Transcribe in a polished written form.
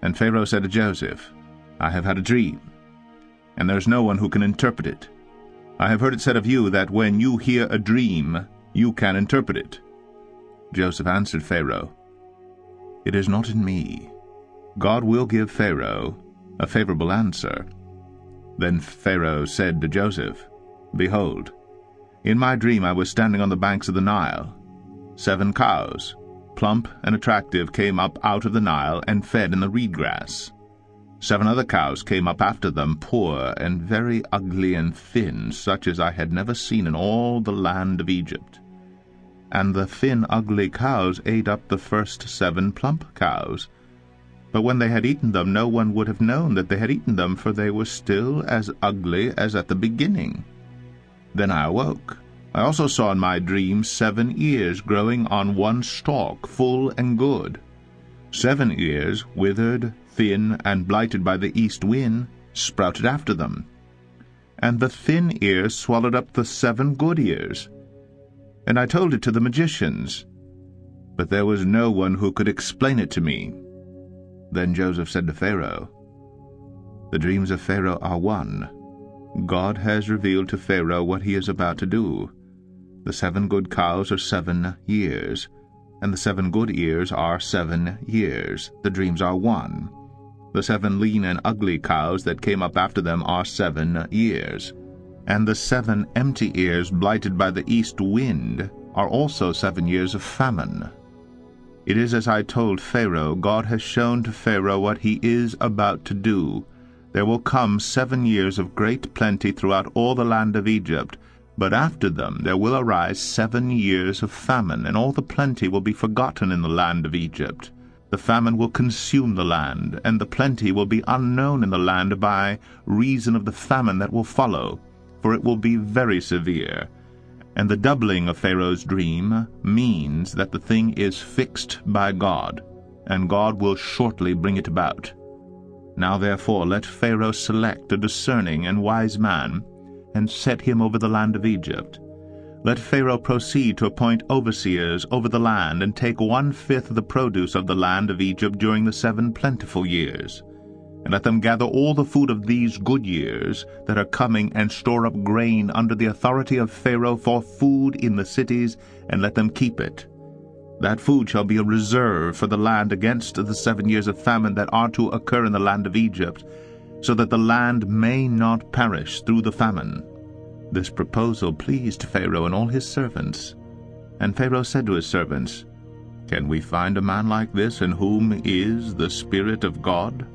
And Pharaoh said to Joseph, I have had a dream, and there is no one who can interpret it. I have heard it said of you that when you hear a dream, you can interpret it. Joseph answered Pharaoh, It is not in me. God will give Pharaoh a favorable answer. Then Pharaoh said to Joseph, Behold, in my dream I was standing on the banks of the Nile. 7 cows, plump and attractive, came up out of the Nile and fed in the reed grass. 7 other cows came up after them, poor and very ugly and thin, such as I had never seen in all the land of Egypt. And the thin, ugly cows ate up the first 7 plump cows. But when they had eaten them, no one would have known that they had eaten them, for they were still as ugly as at the beginning. Then I awoke. I also saw in my dream 7 ears growing on one stalk, full and good. 7 ears, withered, thin, and blighted by the east wind, sprouted after them. And the thin ears swallowed up the 7 good ears. And I told it to the magicians, but there was no one who could explain it to me. Then Joseph said to Pharaoh, The dreams of Pharaoh are one. God has revealed to Pharaoh what he is about to do. The 7 good cows are 7 years, and the 7 good ears are 7 years. The dreams are one. The 7 lean and ugly cows that came up after them are 7 years. And the 7 empty ears blighted by the east wind are also 7 years of famine. It is as I told Pharaoh. God has shown to Pharaoh what he is about to do. There will come 7 years of great plenty throughout all the land of Egypt, but after them there will arise 7 years of famine, and all the plenty will be forgotten in the land of Egypt. The famine will consume the land, and the plenty will be unknown in the land by reason of the famine that will follow, for it will be very severe. And the doubling of Pharaoh's dream means that the thing is fixed by God, and God will shortly bring it about. Now therefore let Pharaoh select a discerning and wise man, and set him over the land of Egypt. Let Pharaoh proceed to appoint overseers over the land, and take 1/5 of the produce of the land of Egypt during the 7 plentiful years. And let them gather all the food of these good years that are coming, and store up grain under the authority of Pharaoh for food in the cities, and let them keep it. That food shall be a reserve for the land against the 7 years of famine that are to occur in the land of Egypt, so that the land may not perish through the famine. This proposal pleased Pharaoh and all his servants. And Pharaoh said to his servants, Can we find a man like this in whom is the Spirit of God?